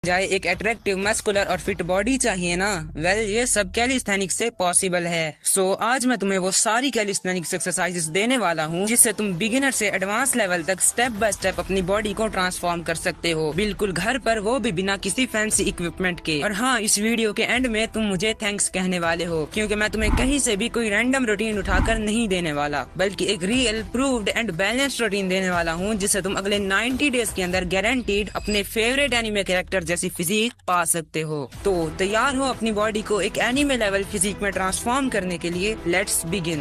जाए एक attractive muscular और फिट बॉडी चाहिए ना। वेल ये सब कैलिस्थेनिक्स से पॉसिबल है। आज मैं तुम्हें वो सारी कैलिस्थेनिक्स एक्सरसाइजेस देने वाला हूँ जिससे तुम बिगिनर से एडवांस लेवल तक स्टेप बाय स्टेप अपनी बॉडी को ट्रांसफॉर्म कर सकते हो, बिल्कुल घर पर, वो भी बिना किसी फैंसी इक्विपमेंट के। और हाँ, इस वीडियो के एंड में तुम मुझे थैंक्स कहने वाले हो, क्योंकि मैं तुम्हें कहीं से भी कोई रैंडम रूटीन उठाकर नहीं देने वाला, बल्कि एक real proved and balanced routine देने वाला हूँ जिससे तुम अगले 90 डेज के अंदर गारंटीड अपने फेवरेट एनिमे कैरेक्टर जैसी फिजिक पा सकते हो। तो तैयार हो अपनी बॉडी को एक एनिमे लेवल फिजिक में ट्रांसफॉर्म करने के लिए? Let's begin.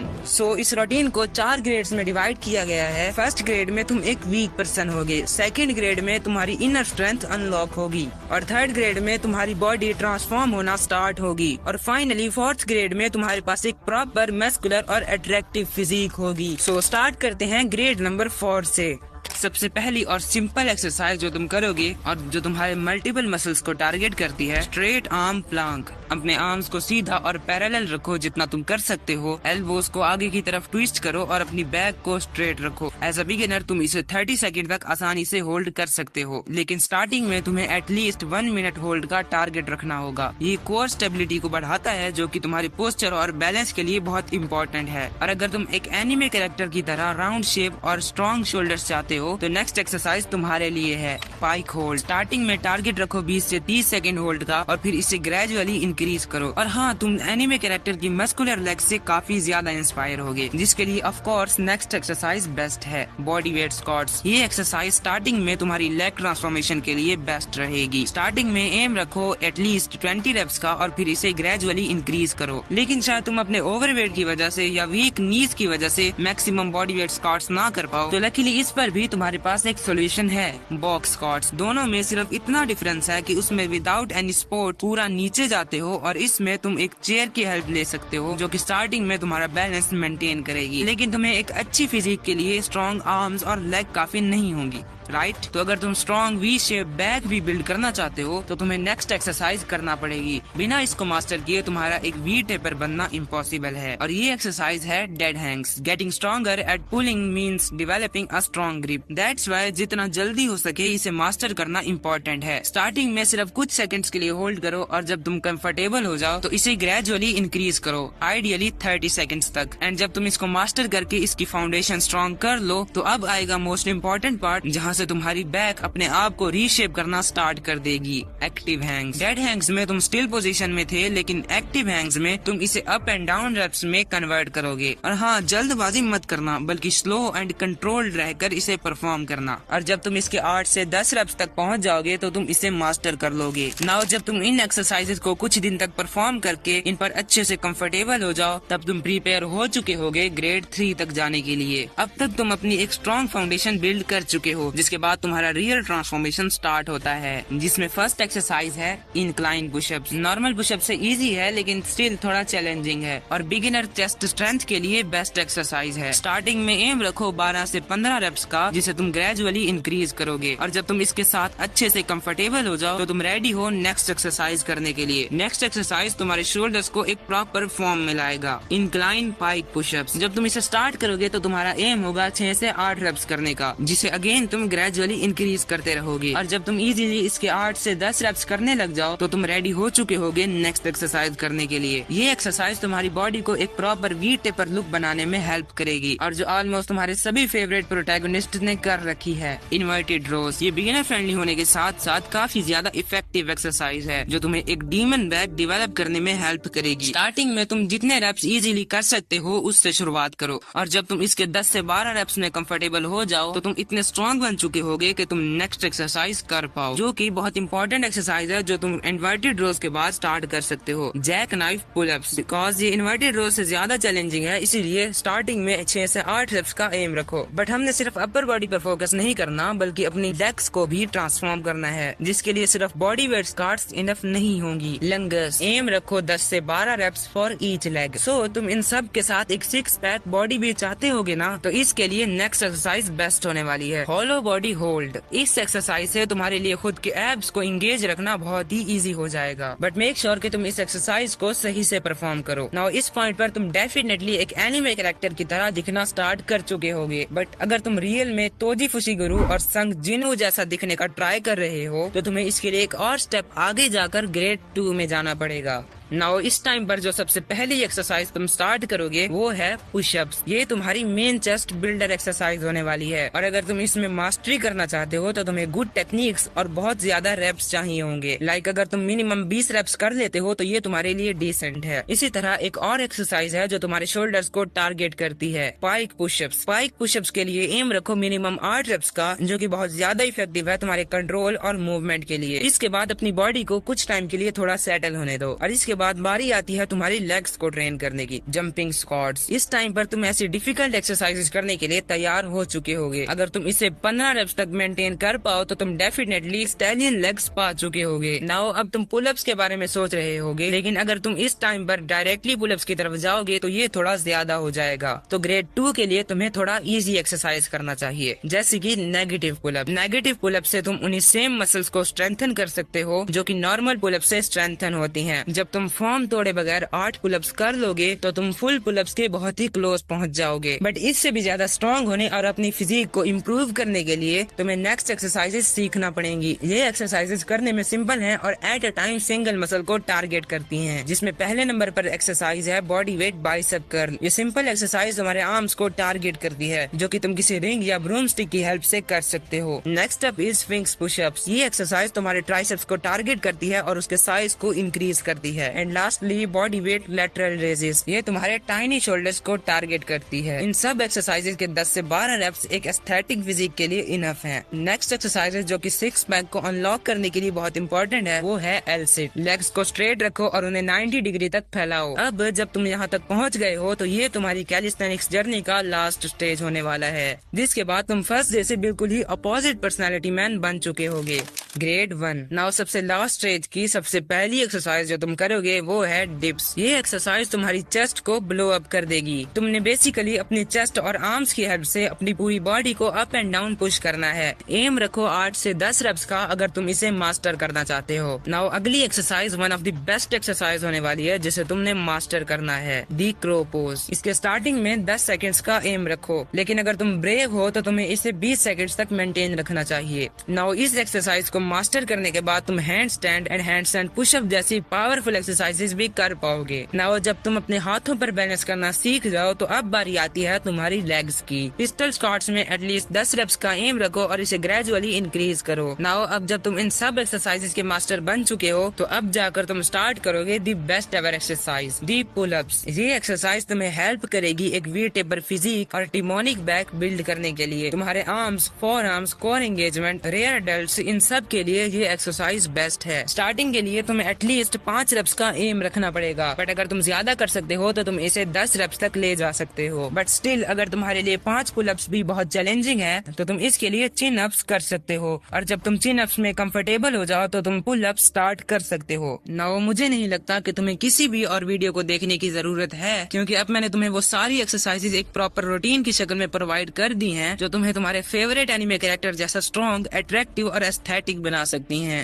इस रूटीन को 4 ग्रेड्स में डिवाइड किया गया है। फर्स्ट ग्रेड में तुम एक वीक पर्सन होगे, सेकंड ग्रेड में तुम्हारी इनर स्ट्रेंथ अनलॉक होगी, और थर्ड ग्रेड में तुम्हारी बॉडी ट्रांसफॉर्म होना स्टार्ट होगी, और फाइनली फोर्थ ग्रेड में तुम्हारे पास एक प्रॉपर मस्कुलर और अट्रैक्टिव फिजिक होगी। स्टार्ट करते हैं ग्रेड नंबर 4 से। सबसे पहली और सिंपल एक्सरसाइज जो तुम करोगे और जो तुम्हारे मल्टीपल मसल्स को टारगेट करती है, स्ट्रेट आर्म प्लांक। अपने आर्म्स को सीधा और पैरेलल रखो जितना तुम कर सकते हो। एल्बोस को आगे की तरफ ट्विस्ट करो और अपनी बैक को स्ट्रेट रखो। एज अ बिगिनर तुम इसे 30 सेकंड तक आसानी से होल्ड कर सकते हो, लेकिन स्टार्टिंग में तुम्हें एटलीस्ट 1 मिनट होल्ड का टारगेट रखना होगा। ये कोर स्टेबिलिटी को बढ़ाता है, जो कि तुम्हारी पोस्चर और बैलेंस के लिए बहुत इंपॉर्टेंट है। और अगर तुम एक एनिमे कैरेक्टर की तरह राउंड शेप और स्ट्रॉन्ग शोल्डर्स चाहते हो तो नेक्स्ट एक्सरसाइज तुम्हारे लिए है पाइक होल्ड। स्टार्टिंग में टारगेट रखो 20 से 30 सेकंड होल्ड का, और फिर इसे ग्रेजुअली इंक्रीज करो। और हाँ, तुम एनिमे कैरेक्टर की मस्कुलर लेग से काफी ज्यादा इंस्पायर होगे, जिसके लिए of course next exercise best है बॉडी वेट स्क्वाट्स। ये एक्सरसाइज स्टार्टिंग में तुम्हारी लेग ट्रांसफॉर्मेशन के लिए बेस्ट रहेगी। स्टार्टिंग में एम रखो एटलीस्ट 20 रेप्स का, और फिर इसे ग्रेजुअली इंक्रीज करो। लेकिन शायद तुम अपने ओवरवेट की वजह से या वीक नीज की वजह से मैक्सिमम बॉडी वेट स्क्वाट्स ना कर पाओ, तो लकीली इस पर भी तुम्हारे पास एक सोल्यूशन है, बॉक्स स्क्वाट्स। दोनों में सिर्फ इतना डिफरेंस है कि उसमें विदाउट एनी सपोर्ट पूरा नीचे जाते हो, और इसमें तुम एक चेयर की हेल्प ले सकते हो, जो कि स्टार्टिंग में तुम्हारा बैलेंस मेंटेन करेगी। लेकिन तुम्हें एक अच्छी फिजिक के लिए स्ट्रॉन्ग आर्म्स और लेग काफी नहीं होंगी, राइट? तो अगर तुम स्ट्रॉन्ग वी शेप बैक भी बिल्ड करना चाहते हो तो तुम्हें नेक्स्ट एक्सरसाइज करना पड़ेगी। बिना इसको मास्टर किए तुम्हारा एक वी टेपर बनना इम्पॉसिबल है, और ये एक्सरसाइज है dead hangs. Getting stronger at pulling means developing a strong grip. That's why जितना जल्दी हो सके इसे मास्टर करना इम्पोर्टेंट है। स्टार्टिंग में सिर्फ कुछ सेकंड्स के लिए होल्ड करो, और जब तुम कंफर्टेबल हो जाओ तो इसे ग्रेजुअली इंक्रीज करो, आइडियली 30 सेकंड्स तक। एंड जब तुम इसको मास्टर करके इसकी फाउंडेशन स्ट्रॉन्ग कर लो, तो अब आएगा मोस्ट इम्पोर्टेंट पार्ट, जहाँ से तुम्हारी बैक अपने आप को रीशेप करना स्टार्ट कर देगी, एक्टिव हैंग्स। डेड हैंग्स में तुम स्टिल पोजीशन में थे, लेकिन एक्टिव हैंग्स में तुम इसे अप एंड डाउन रेप्स में कन्वर्ट करोगे। और हाँ, जल्दबाजी मत करना, बल्कि स्लो एंड कंट्रोल्ड रहकर इसे परफॉर्म करना। और जब तुम इसके 8 से 10 रेप्स तक पहुँच जाओगे तो तुम इसे मास्टर कर लोगे। नाउ जब तुम इन एक्सरसाइजेस को कुछ दिन तक परफॉर्म करके इन पर अच्छे से कंफर्टेबल हो जाओ, तब तुम प्रिपेयर हो चुके होगे ग्रेड 3 तक जाने के लिए। अब तक तुम अपनी एक स्ट्रॉन्ग फाउंडेशन बिल्ड कर चुके हो, जिसके बाद तुम्हारा रियल ट्रांसफॉर्मेशन स्टार्ट होता है, जिसमें फर्स्ट एक्सरसाइज है इंक्लाइन पुशअप्स। नॉर्मल पुशअप से इजी है, लेकिन स्टिल थोड़ा चैलेंजिंग है, और बिगिनर चेस्ट स्ट्रेंथ के लिए बेस्ट एक्सरसाइज है। स्टार्टिंग में एम रखो 12 से 15 रेप्स का, जिसे तुम ग्रेजुअली इंक्रीज करोगे। और जब तुम इसके साथ अच्छे से कंफर्टेबल हो जाओ तो तुम रेडी हो नेक्स्ट एक्सरसाइज करने के लिए। नेक्स्ट एक्सरसाइज तुम्हारे शोल्डर्स को एक प्रॉपर फॉर्म में लाएगा, इंक्लाइन पाइक पुशअप्स। जब तुम इसे स्टार्ट करोगे तो तुम्हारा एम होगा 6 से 8 रेप्स करने का, जिसे अगेन तुम ग्रेजुअली इंक्रीज करते रहोगे। और जब तुम इजीली इसके 8 से 10 रेप्स करने लग जाओ तो तुम रेडी हो चुके होगे नेक्स्ट एक्सरसाइज करने के लिए। ये एक्सरसाइज तुम्हारी बॉडी को एक प्रॉपर वी टेपर लुक बनाने में हेल्प करेगी, और जो ऑलमोस्ट तुम्हारे सभी फेवरेट प्रोटैगनिस्ट ने कर रखी है, इन्वर्टेड रोज। ये बिगिनर फ्रेंडली होने के साथ साथ काफी ज्यादा इफेक्टिव एक्सरसाइज है, जो तुम्हें एक डीमन बैक डेवलप करने में हेल्प करेगी। स्टार्टिंग में तुम जितने रेप्स इजीली कर सकते हो उससे शुरुआत करो, और जब तुम इसके 10 से 12 रेप्स में कंफर्टेबल हो जाओ तो तुम इतने स्ट्रॉन्ग बन चुके होगे कि तुम नेक्स्ट एक्सरसाइज कर पाओ, जो कि बहुत इंपॉर्टेंट एक्सरसाइज है, जो तुम इन्वर्टेड रोज के बाद स्टार्ट कर सकते हो, जैक नाइफ पुलअप्स। बिकॉज ये इन्वर्टेड रोज से ज्यादा चैलेंजिंग है, इसीलिए स्टार्टिंग में 6 से 8 रेप्स का एम रखो। बट हमने सिर्फ अपर बॉडी पर फोकस नहीं करना, बल्कि अपनी लेग्स को भी ट्रांसफॉर्म करना है, जिसके लिए सिर्फ बॉडी वेट स्क्वाट्स इनफ नहीं होंगी। लंगर्स एम रखो 10 से 12 रेप्स फॉर ईच लेग। तुम इन सब के साथ एक 6 पैक बॉडी भी चाहते होगे ना, तो इसके लिए नेक्स्ट एक्सरसाइज बेस्ट होने वाली है, हॉलो बॉडी होल्ड। इस एक्सरसाइज से तुम्हारे लिए खुद के एब्स को इंगेज रखना बहुत ही इजी हो जाएगा, बट मेक श्योर कि तुम इस एक्सरसाइज को सही से परफॉर्म करो। नाउ इस पॉइंट पर तुम डेफिनेटली एक एनिमे कैरेक्टर की तरह दिखना स्टार्ट कर चुके होगे, बट अगर तुम रियल में तोजी फुशिगुरु और संग जिन्हो जैसा दिखने का ट्राई कर रहे हो तो तुम्हें इसके लिए एक और स्टेप आगे जाकर ग्रेड 2 में जाना पड़ेगा। नाउ इस टाइम पर जो सबसे पहली एक्सरसाइज तुम स्टार्ट करोगे वो है पुशअप्स। ये तुम्हारी मेन चेस्ट बिल्डर एक्सरसाइज होने वाली है, और अगर तुम इसमें मास्टरी करना चाहते हो तो तुम्हें गुड टेक्निक्स और बहुत ज्यादा रेप्स चाहिए होंगे। अगर तुम मिनिमम 20 रेप्स कर लेते हो तो ये तुम्हारे लिए डिसेंट है। इसी तरह एक और एक्सरसाइज है जो तुम्हारे शोल्डर्स को टारगेट करती है, पाइक पुशअप्स। पाइक पुशअप्स के लिए एम रखो मिनिमम 8 रेप्स का, जो कि बहुत ज्यादा इफेक्टिव है तुम्हारे कंट्रोल और मूवमेंट के लिए। इसके बाद अपनी बॉडी को कुछ टाइम के लिए थोड़ा सेटल होने दो, और इसके बाद बारी आती है तुम्हारी लेग्स को ट्रेन करने की, जंपिंग स्क्वाट्स। इस टाइम पर तुम ऐसी डिफिकल्ट एक्सरसाइजेस करने के लिए तैयार हो चुके होगे। अगर तुम इसे 15 रेप्स तक मेंटेन कर पाओ तो तुम डेफिनेटली स्टैलियन लेग्स पा चुके होगे। नाउ अब तुम पुलअप्स के बारे में सोच रहे होगे, लेकिन अगर तुम इस टाइम पर डायरेक्टली पुलअप्स की तरफ जाओगे तो ये थोड़ा ज्यादा हो जाएगा। तो ग्रेड 2 के लिए तुम्हें थोड़ा इजी एक्सरसाइज करना चाहिए, जैसे कि नेगेटिव पुलअप। नेगेटिव पुलअप से तुम उन्हीं सेम मसल्स को स्ट्रेंथन कर सकते हो जो कि नॉर्मल पुलअप से स्ट्रेंथन होती हैं। जब तुम फॉर्म तोड़े बगैर 8 पुलअप्स कर लोगे तो तुम फुल पुलअप्स के बहुत ही क्लोज पहुंच जाओगे। बट इससे भी ज्यादा स्ट्रॉन्ग होने और अपनी फिजिक को इम्प्रूव करने के लिए तुम्हें नेक्स्ट एक्सरसाइजेस सीखना पड़ेंगी। ये एक्सरसाइजेस करने में सिंपल हैं और at a time single muscle को टारगेट करती हैं, जिसमें पहले नंबर पर एक्सरसाइज है बॉडी वेट बाइसेप कर्ल। ये सिंपल एक्सरसाइज तुम्हारे आर्म्स को टारगेट करती है, जो कि तुम किसी रिंग या ब्रूम स्टिक की हेल्प से कर सकते हो। Next up is sphinx pushups. ये एक्सरसाइज तुम्हारे ट्राइसेप्स को टारगेट करती है और उसके साइज को इंक्रीज करती है। And lastly body weight lateral raises. ये तुम्हारे टाइनी शोल्डर्स को टारगेट करती है। इन सब एक्सरसाइजेस के 10 से 12 रेप्स एक एस्थेटिक फिजिक के लिए इनफ हैं। नेक्स्ट एक्सरसाइजेस जो कि 6 पैक को अनलॉक करने के लिए बहुत इंपॉर्टेंट है वो है एल सिट। लेग्स को स्ट्रेट रखो और उन्हें 90 डिग्री तक फैलाओ। अब जब तुम यहाँ तक पहुँच गए हो तो ये तुम्हारी कैलिस्थेनिक्स जर्नी का लास्ट स्टेज होने वाला है, जिसके बाद तुम फर्स्ट डे से बिल्कुल ही अपोजिट पर्सनैलिटी मैन बन चुके होगे। ग्रेड 1। नाउ सबसे लास्ट स्टेज की सबसे पहली एक्सरसाइज जो तुम करोगे वो है डिप्स। ये एक्सरसाइज तुम्हारी चेस्ट को ब्लो अप कर देगी। तुमने बेसिकली अपनी चेस्ट और आर्म्स की हेल्प से अपनी पूरी बॉडी को अप एंड डाउन पुश करना है। एम रखो 8 से 10 रेप्स का अगर तुम इसे मास्टर करना चाहते हो। नाउ अगली exercise one of the best exercise होने वाली है जिसे तुमने मास्टर करना है, दी क्रो पोज। इसके स्टार्टिंग में 10 सेकंड्स का एम रखो, लेकिन अगर तुम ब्रेव हो तो तुम्हें इसे 20 सेकंड्स तक मेंटेन रखना चाहिए। नाउ इस एक्सरसाइज को मास्टर करने के बाद तुम hand stand and hand stand pushup जैसी पावरफुल एक्सरसाइजेस भी कर पाओगे। नाउ जब तुम अपने हाथों पर बैलेंस करना सीख जाओ तो अब बारी आती है तुम्हारी लेग्स की। पिस्टल स्क्वाट्स में एटलीस्ट 10 रेप्स का एम रखो और इसे ग्रेजुअली इंक्रीज करो। नाउ अब जब तुम इन सब एक्सरसाइजेस के मास्टर बन चुके हो तो अब जाकर तुम स्टार्ट करोगे the best ever exercise, the pull ups. ये एक्सरसाइज तुम्हें हेल्प करेगी एक वी टेपर फिजिक और टिमोनिक बैक बिल्ड करने के लिए। तुम्हारे arms, forearms, core engagement, rear delt, इन सब के लिए ये एक्सरसाइज बेस्ट है। स्टार्टिंग के लिए तुम्हें एटलीस्ट 5 रेप्स का एम रखना पड़ेगा, बट अगर तुम ज्यादा कर सकते हो तो तुम इसे 10 रेप्स तक ले जा सकते हो। बट स्टिल अगर तुम्हारे लिए 5 पुल अप्स भी बहुत चैलेंजिंग है तो तुम इसके लिए चिन अप्स कर सकते हो, और जब तुम चिन अप्स में कंफर्टेबल हो जाओ तो तुम पुल अप्स स्टार्ट कर सकते हो। नाउ मुझे नहीं लगता कि तुम्हें किसी भी और वीडियो को देखने की जरूरत है, क्योंकि अब मैंने तुम्हें वो सारी एक्सरसाइजेज एक प्रॉपर रूटीन की शक्ल में प्रोवाइड कर दी हैं जो तुम्हें तुम्हारे फेवरेट एनिमे कैरेक्टर जैसा स्ट्रॉन्ग, अट्रैक्टिव और एस्थेटिक बना सकती हैं।